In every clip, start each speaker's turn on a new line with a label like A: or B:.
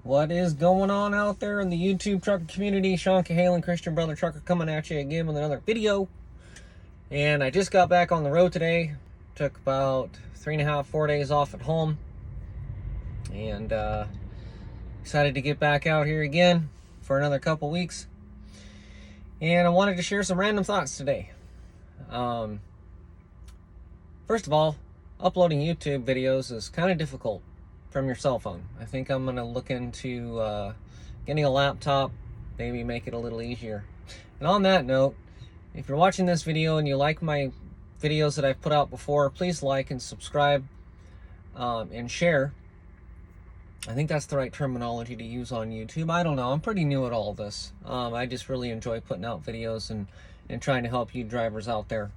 A: What is going on out there in the YouTube trucker community? Sean Cahalan, Christian Brother Trucker, coming at you again with another video. And I just got back on the road today. Took about 3.5, 4 days off at home. And decided to get back out here again for another couple weeks. And I wanted to share some random thoughts today. First of all, uploading YouTube videos is kind of difficult from your cell phone. I think I'm going to look into getting a laptop, maybe make it a little easier. And on that note, if you're watching this video and you like my videos that I've put out before, please like and subscribe and share. I think that's the right terminology to use on YouTube. I don't know. I'm pretty new at all this. I just really enjoy putting out videos and trying to help you drivers out there.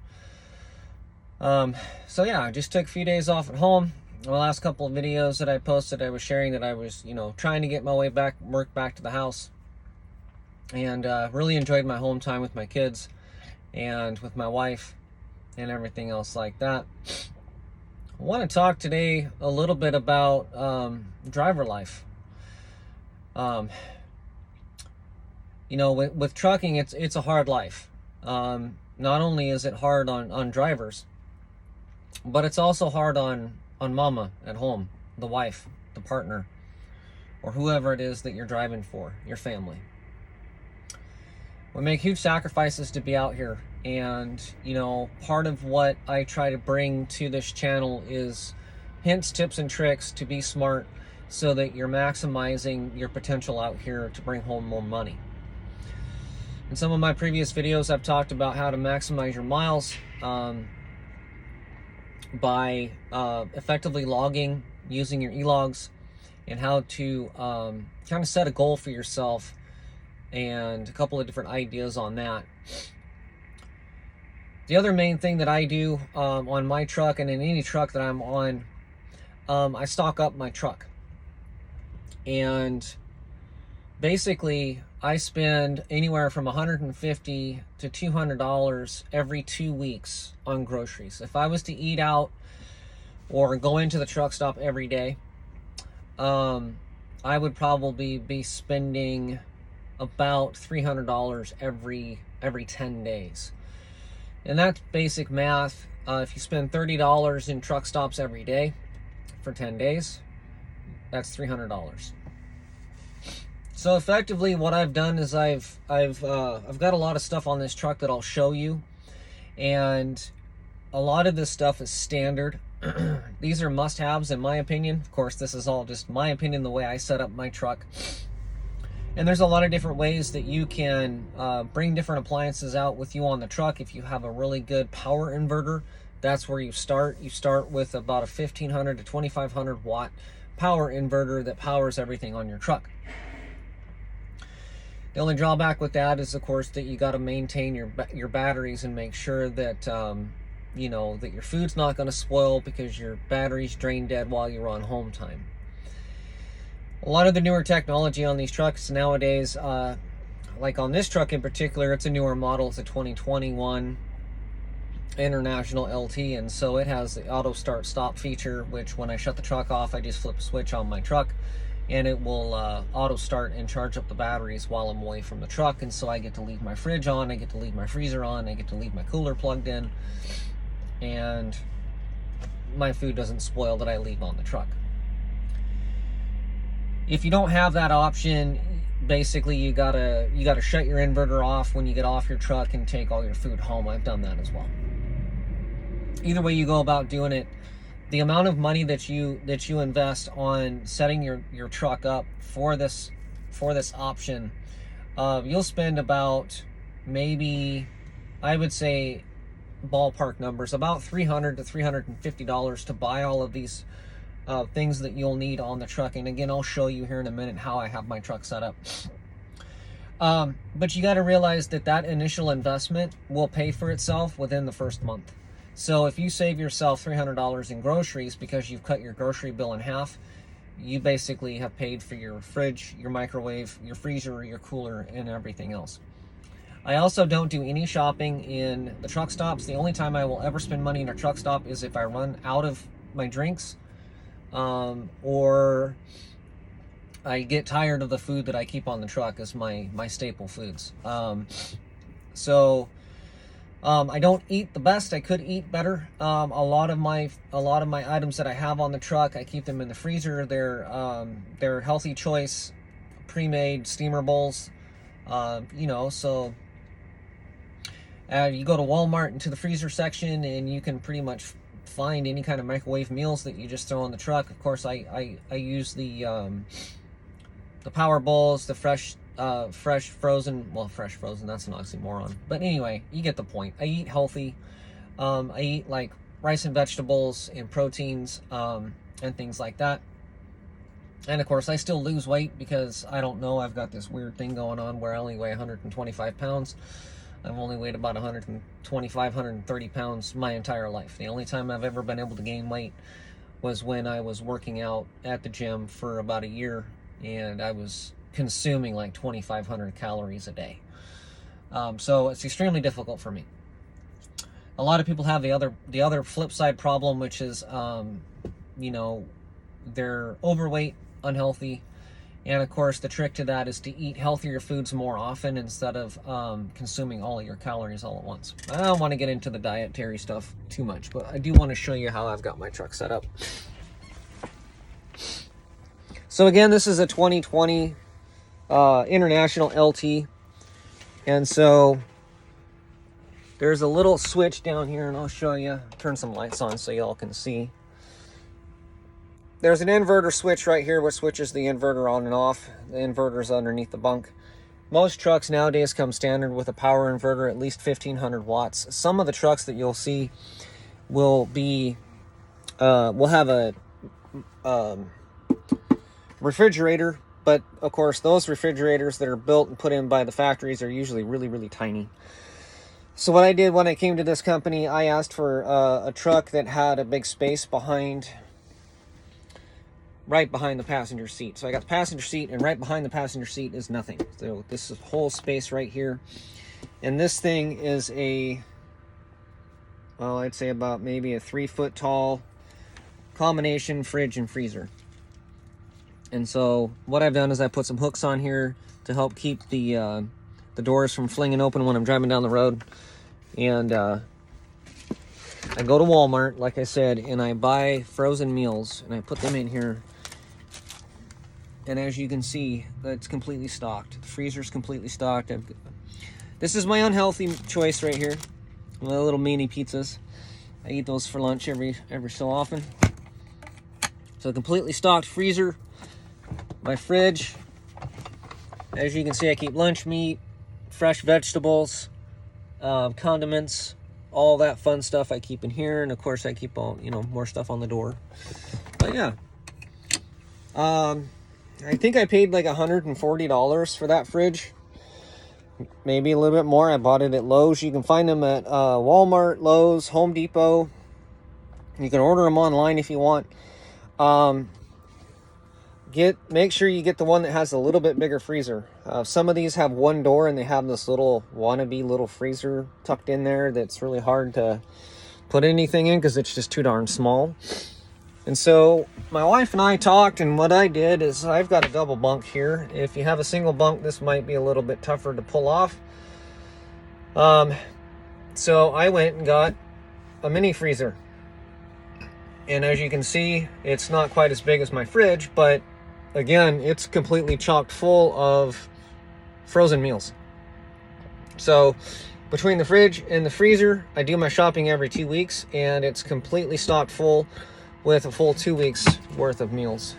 A: So yeah, I just took a few days off at home. The last couple of videos that I posted, I was sharing that I was, trying to get my work back to the house. And really enjoyed my home time with my kids and with my wife and everything else like that. I want to talk today a little bit about driver life. With trucking, it's a hard life. Not only is it hard on drivers, but it's also hard on mama at home, the wife, the partner, or whoever it is that you're driving for, your family. We make huge sacrifices to be out here, and part of what I try to bring to this channel is hints, tips, and tricks to be smart so that you're maximizing your potential out here to bring home more money. In some of my previous videos, I've talked about how to maximize your miles by effectively logging using your e-logs, and how to kind of set a goal for yourself, and a couple of different ideas on that. The other main thing that I do on my truck and in any truck that I'm on, I stock up my truck. And basically, I spend anywhere from $150 to $200 every 2 weeks on groceries. If I was to eat out or go into the truck stop every day, I would probably be spending about $300 every 10 days. And that's basic math. If you spend $30 in truck stops every day for 10 days, that's $300. So effectively, what I've done is I've got a lot of stuff on this truck that I'll show you, and a lot of this stuff is standard. These are must-haves in my opinion. Of course, this is all just my opinion, the way I set up my truck. And there's a lot of different ways that you can bring different appliances out with you on the truck. If you have a really good power inverter, that's where you start. You start with about a 1500 to 2500 watt power inverter that powers everything on your truck. The only drawback with that is, of course, that you got to maintain your batteries and make sure that that your food's not going to spoil because your batteries drain dead while you're on home time. A lot of the newer technology on these trucks nowadays, like on this truck in particular, it's a newer model. It's a 2021 International LT, and so it has the auto start stop feature, which when I shut the truck off, I just flip a switch on my truck, and it will auto start and charge up the batteries while I'm away from the truck. And so I get to leave my fridge on, I get to leave my freezer on, I get to leave my cooler plugged in, and my food doesn't spoil that I leave on the truck. If you don't have that option, basically you gotta shut your inverter off when you get off your truck and take all your food home. I've done that as well. Either way you go about doing it, the amount of money that you invest on setting your truck up for this option, you'll spend about, maybe, I would say ballpark numbers, about $300 to $350 to buy all of these things that you'll need on the truck. And again, I'll show you here in a minute how I have my truck set up. But you got to realize that initial investment will pay for itself within the first month. So if you save yourself $300 in groceries because you've cut your grocery bill in half, you basically have paid for your fridge, your microwave, your freezer, your cooler, and everything else. I also don't do any shopping in the truck stops. The only time I will ever spend money in a truck stop is if I run out of my drinks, or I get tired of the food that I keep on the truck as my staple foods. I don't eat the best. I could eat better. A lot of my items that I have on the truck, I keep them in the freezer. They're healthy choice, pre-made steamer bowls. You know, so you go to Walmart into the freezer section, and you can pretty much find any kind of microwave meals that you just throw on the truck. Of course, I use the power bowls, the fresh frozen, that's an oxymoron, but anyway, you get the point. I eat healthy. I eat like rice and vegetables and proteins, and things like that. And of course, I still lose weight because I don't know, I've got this weird thing going on where I only weigh 125 pounds. I've only weighed about 125, 130 pounds my entire life. The only time I've ever been able to gain weight was when I was working out at the gym for about a year, and I was consuming like 2,500 calories a day. So it's extremely difficult for me. A lot of people have the other flip side problem, which is, you know, they're overweight, unhealthy, and of course the trick to that is to eat healthier foods more often instead of consuming all of your calories all at once. I don't want to get into the dietary stuff too much, but I do want to show you how I've got my truck set up. So again, this is a 2020 International LT, and so there's a little switch down here, and I'll show you. Turn some lights on so y'all can see. There's an inverter switch right here which switches the inverter on and off. The inverter's underneath the bunk. Most trucks nowadays come standard with a power inverter, at least 1,500 watts. Some of the trucks that you'll see will have a refrigerator, but of course those refrigerators that are built and put in by the factories are usually really, really tiny. So what I did when I came to this company, I asked for a truck that had a big space right behind the passenger seat. So I got the passenger seat, and right behind the passenger seat is nothing. So this is whole space right here. And this thing is I'd say about maybe a 3-foot tall combination fridge and freezer. And so what I've done is I put some hooks on here to help keep the doors from flinging open when I'm driving down the road. And I go to Walmart, like I said, and I buy frozen meals, and I put them in here. And as you can see, it's completely stocked. The freezer's completely stocked. This is my unhealthy choice right here. My little mini pizzas. I eat those for lunch every so often. So completely stocked freezer. My fridge. As you can see, I keep lunch meat, fresh vegetables, condiments, all that fun stuff I keep in here. And of course I keep all, more stuff on the door. But yeah. I think I paid like $140 for that fridge. Maybe a little bit more. I bought it at Lowe's. You can find them at Walmart, Lowe's, Home Depot. You can order them online if you want. Make sure you get the one that has a little bit bigger freezer. Some of these have one door, and they have this little wannabe little freezer tucked in there that's really hard to put anything in because it's just too darn small. And so my wife and I talked, and what I did is I've got a double bunk here. If you have a single bunk, this might be a little bit tougher to pull off. So I went and got a mini freezer. And as you can see, it's not quite as big as my fridge, but again, it's completely chocked full of frozen meals. So between the fridge and the freezer, I do my shopping every 2 weeks, and it's completely stocked full with a full 2 weeks worth of meals.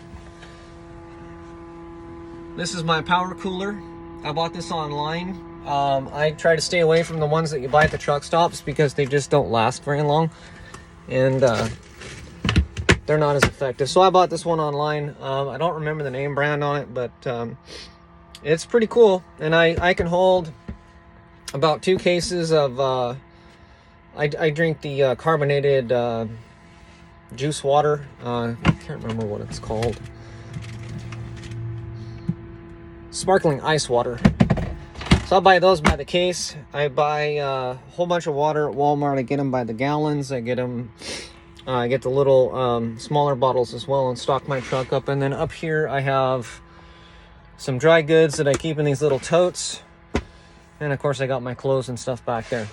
A: This is my power cooler. I bought this online. I try to stay away from the ones that you buy at the truck stops because they just don't last very long, and they're not as effective. So I bought this one online. I don't remember the name brand on it, but it's pretty cool. And I can hold about 2 cases of I drink the carbonated juice water. I can't remember what it's called. Sparkling ice water. So I buy those by the case. I buy a whole bunch of water at Walmart. I get them by the gallons. I get the little smaller bottles as well, and stock my truck up. And then up here I have some dry goods that I keep in these little totes. And of course I got my clothes and stuff back there.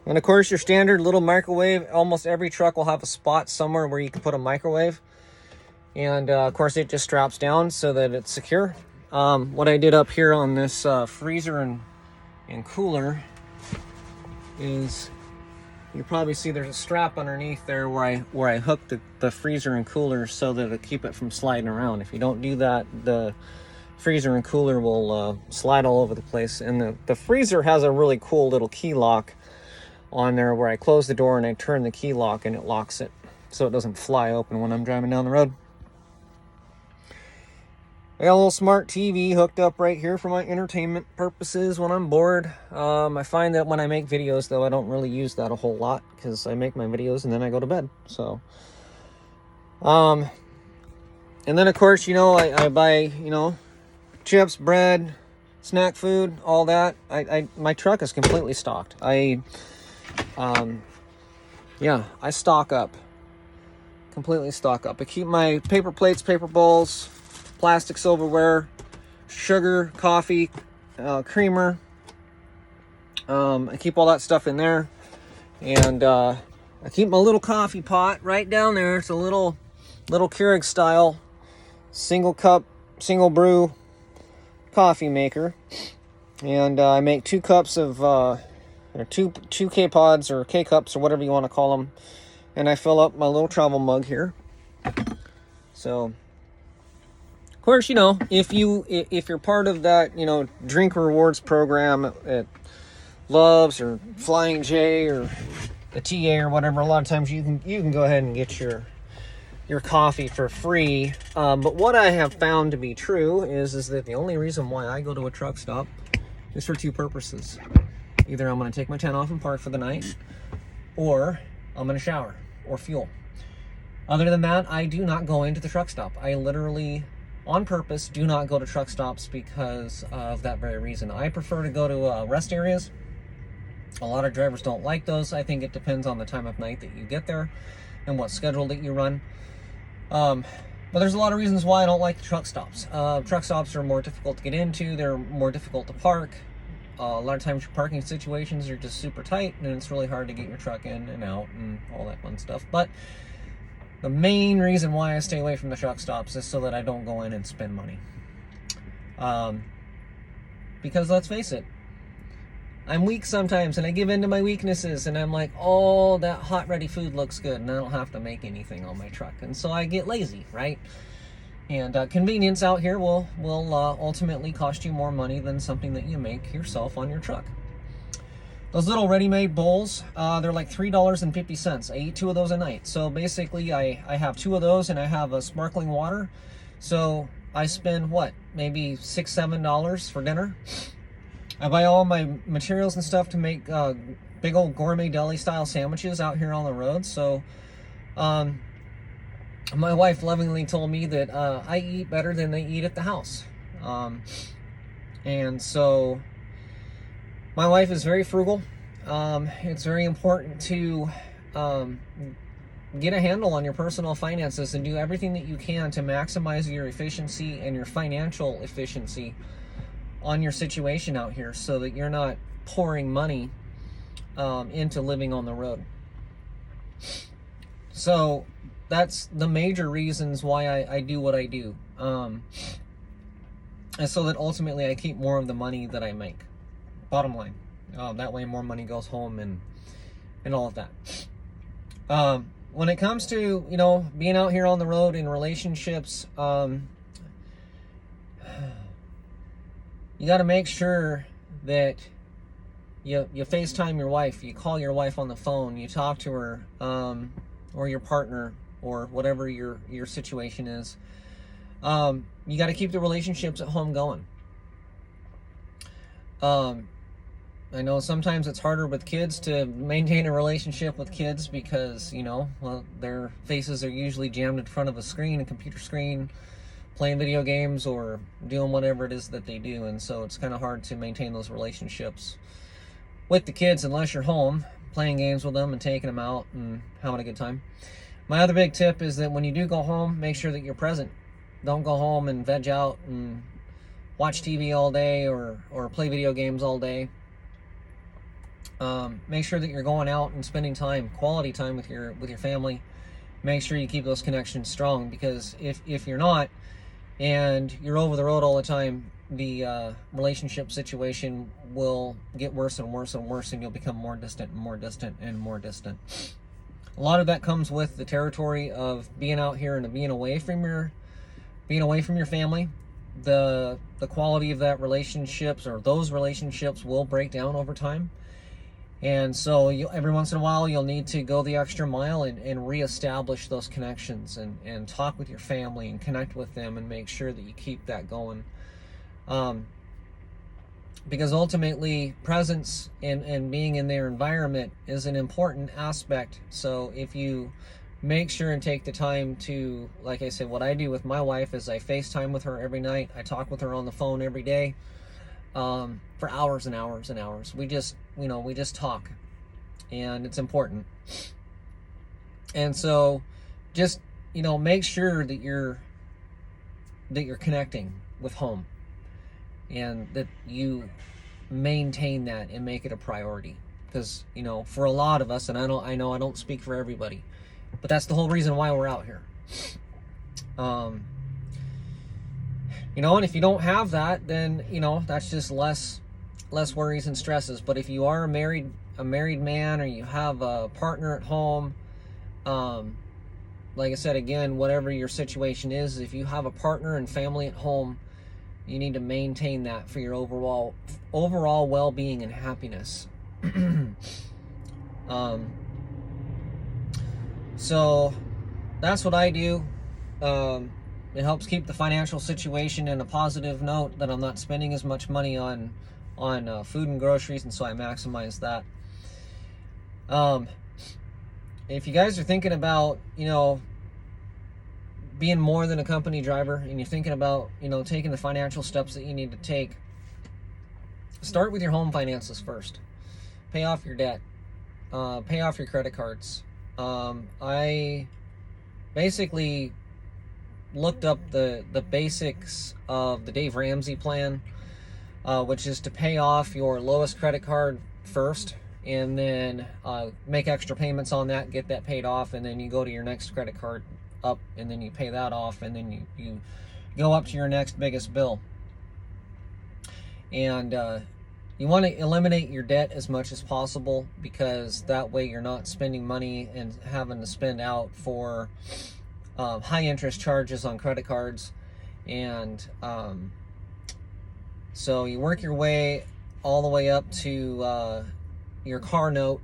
A: And of course your standard little microwave. Almost every truck will have a spot somewhere where you can put a microwave. And of course it just straps down so that it's secure. What I did up here on this freezer and cooler is, you probably see there's a strap underneath there where I hooked the freezer and cooler so that it'll keep it from sliding around. If you don't do that, the freezer and cooler will slide all over the place. And the freezer has a really cool little key lock on there where I close the door and I turn the key lock and it locks it so it doesn't fly open when I'm driving down the road. I got a little smart TV hooked up right here for my entertainment purposes when I'm bored. I find that when I make videos, though, I don't really use that a whole lot because I make my videos and then I go to bed. So, and then of course, I buy, chips, bread, snack food, all that. My truck is completely stocked. I stock up. Completely stock up. I keep my paper plates, paper bowls, plastic silverware, sugar, coffee, creamer. I keep all that stuff in there. And I keep my little coffee pot right down there. It's a little Keurig style single cup, single brew coffee maker. And I make 2 cups of two K-pods or K-cups or whatever you want to call them. And I fill up my little travel mug here. So, of course, if you're part of that, drink rewards program at Love's or Flying J or the TA or whatever, a lot of times you can go ahead and get your coffee for free. But what I have found to be true is that the only reason why I go to a truck stop is for 2 purposes. Either I'm going to take my tent off and park for the night, or I'm going to shower or fuel. Other than that, I do not go into the truck stop. I literally, on purpose, do not go to truck stops because of that very reason. I prefer to go to rest areas. A lot of drivers don't like those. I think it depends on the time of night that you get there and what schedule that you run. But there's a lot of reasons why I don't like the truck stops. Truck stops are more difficult to get into. They're more difficult to park. A lot of times your parking situations are just super tight and it's really hard to get your truck in and out and all that fun stuff. But the main reason why I stay away from the truck stops is so that I don't go in and spend money. Because let's face it, I'm weak sometimes and I give in to my weaknesses and I'm like, oh, that hot ready food looks good and I don't have to make anything on my truck. And so I get lazy, right? And convenience out here will ultimately cost you more money than something that you make yourself on your truck. Those little ready-made bowls, they're like $3.50. I eat 2 of those a night. So basically, I have 2 of those and I have a sparkling water. So I spend, maybe $6, $7 for dinner. I buy all my materials and stuff to make big old gourmet deli-style sandwiches out here on the road. So my wife lovingly told me that I eat better than they eat at the house. And so my wife is very frugal. It's very important to get a handle on your personal finances and do everything that you can to maximize your efficiency and your financial efficiency on your situation out here so that you're not pouring money into living on the road. So that's the major reasons why I do what I do. And so that ultimately I keep more of the money that I make. Bottom line. That way more money goes home and all of that. When it comes to, being out here on the road in relationships, you got to make sure that you FaceTime your wife, you call your wife on the phone, you talk to her, or your partner, or whatever your situation is. You got to keep the relationships at home going. I know sometimes it's harder with kids to maintain a relationship with kids because, their faces are usually jammed in front of a screen, a computer screen, playing video games or doing whatever it is that they do. And so it's kind of hard to maintain those relationships with the kids unless you're home playing games with them and taking them out and having a good time. My other big tip is that when you do go home, make sure that you're present. Don't go home and veg out and watch TV all day or play video games all day. Make sure that you're going out and spending time, quality time with your family. Make sure you keep those connections strong, because if you're not, and you're over the road all the time, the relationship situation will get worse and worse and worse, and you'll become more distant and more distant and more distant. A lot of that comes with the territory of being out here and being away from your family. The quality of that relationships, or those relationships, will break down over time. And so every once in a while, you'll need to go the extra mile and reestablish those connections and talk with your family and connect with them and make sure that you keep that going. Because ultimately, presence and being in their environment is an important aspect. So if you make sure and take the time to, like I said, what I do with my wife is I FaceTime with her every night. I talk with her on the phone every day. For hours and hours and hours. We just talk, and it's important. And so just, make sure that you're connecting with home, and that you maintain that and make it a priority. Because, for a lot of us, and I know I don't speak for everybody, but that's the whole reason why we're out here. And if you don't have that, then, that's just less worries and stresses. But if you are a married man, or you have a partner at home, like I said, again, whatever your situation is, if you have a partner and family at home, you need to maintain that for your overall well-being and happiness. So that's what I do. It helps keep the financial situation in a positive note, that I'm not spending as much money on food and groceries, and so I maximize that. If you guys are thinking about, being more than a company driver, and you're thinking about, taking the financial steps that you need to take, start with your home finances first. Pay off your debt. Pay off your credit cards. I basically looked up the basics of the Dave Ramsey plan, which is to pay off your lowest credit card first, and then make extra payments on that, get that paid off, and then you go to your next credit card up, and then you pay that off, and then you go up to your next biggest bill. And you want to eliminate your debt as much as possible, because that way you're not spending money and having to spend out for high interest charges on credit cards. And so you work your way all the way up to your car note,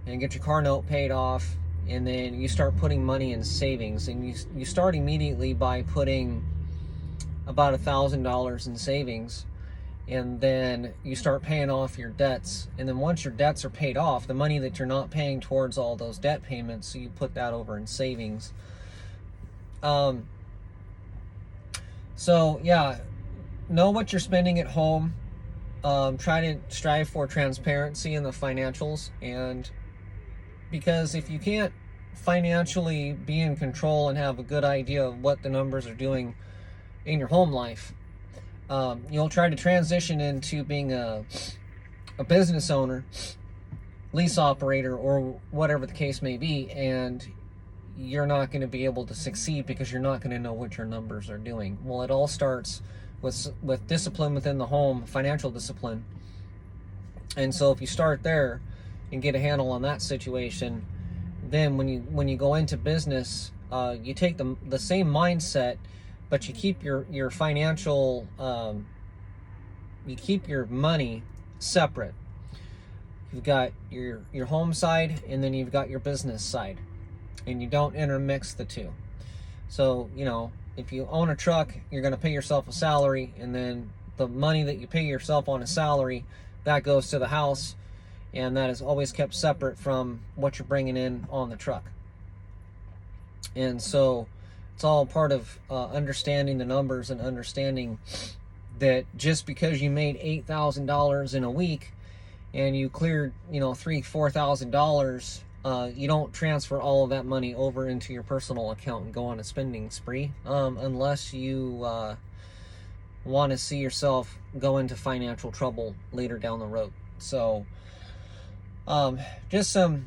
A: and get your car note paid off, and then you start putting money in savings. And you start immediately by putting about $1,000 in savings, and then you start paying off your debts. And then once your debts are paid off, the money that you're not paying towards all those debt payments, so you put that over in savings. So yeah, know what you're spending at home. Try to strive for transparency in the financials, and because if you can't financially be in control and have a good idea of what the numbers are doing in your home life, you'll try to transition into being a business owner, lease operator, or whatever the case may be, and you're not going to be able to succeed because you're not going to know what your numbers are doing. Well, it all starts with discipline within the home, financial discipline. And so if you start there and get a handle on that situation, then when you go into business, you take the same mindset, but you keep your financial, you keep your money separate. You've got your home side, and then you've got your business side, and you don't intermix the two. So, if you own a truck, you're going to pay yourself a salary, and then the money that you pay yourself on a salary, that goes to the house, and that is always kept separate from what you're bringing in on the truck. And so it's all part of understanding the numbers, and understanding that just because you made $8,000 in a week, and you cleared $3,000-$4,000 you don't transfer all of that money over into your personal account and go on a spending spree, unless you want to see yourself go into financial trouble later down the road. So just some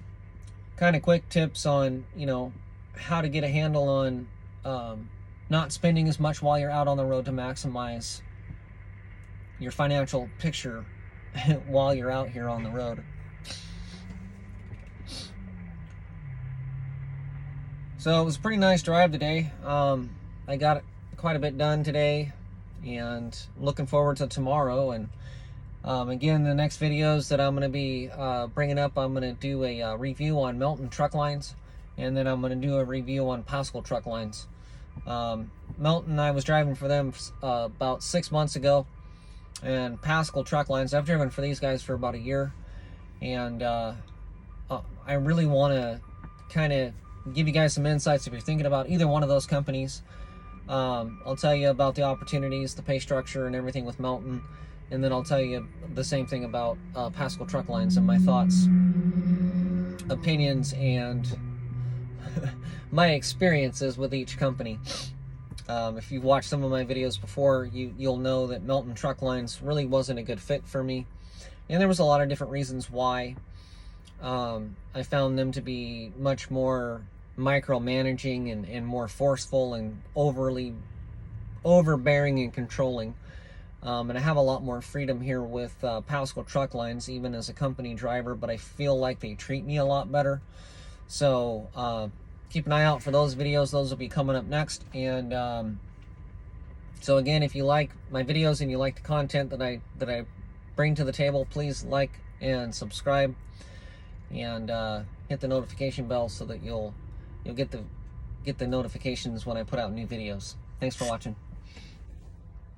A: kind of quick tips on, you know, how to get a handle on not spending as much while you're out on the road to maximize your financial picture while you're out here on the road. So it was a pretty nice drive today. I got quite a bit done today, and looking forward to tomorrow. And again, the next videos that I'm going to be bringing up, I'm going to do a review on Melton truck lines, and then I'm going to do a review on Pascal truck lines. Melton, I was driving for them about 6 months ago, and Pascal truck lines, I've driven for these guys for about a year, and I really want to kind of give you guys some insights if you're thinking about either one of those companies. I'll tell you about the opportunities, the pay structure, and everything with Melton, and then I'll tell you the same thing about Pascal truck lines and my thoughts, opinions, and my experiences with each company. If you've watched some of my videos before, you'll know that Melton truck lines really wasn't a good fit for me, and there was a lot of different reasons why. I found them to be much more micromanaging and more forceful and overbearing and controlling. And I have a lot more freedom here with Pascal truck lines, even as a company driver, but I feel like they treat me a lot better. So keep an eye out for those videos. Those will be coming up next. And so again, if you like my videos and you like the content that I bring to the table, please like and subscribe, and hit the notification bell so that you'll get the notifications when I put out new videos. Thanks for watching.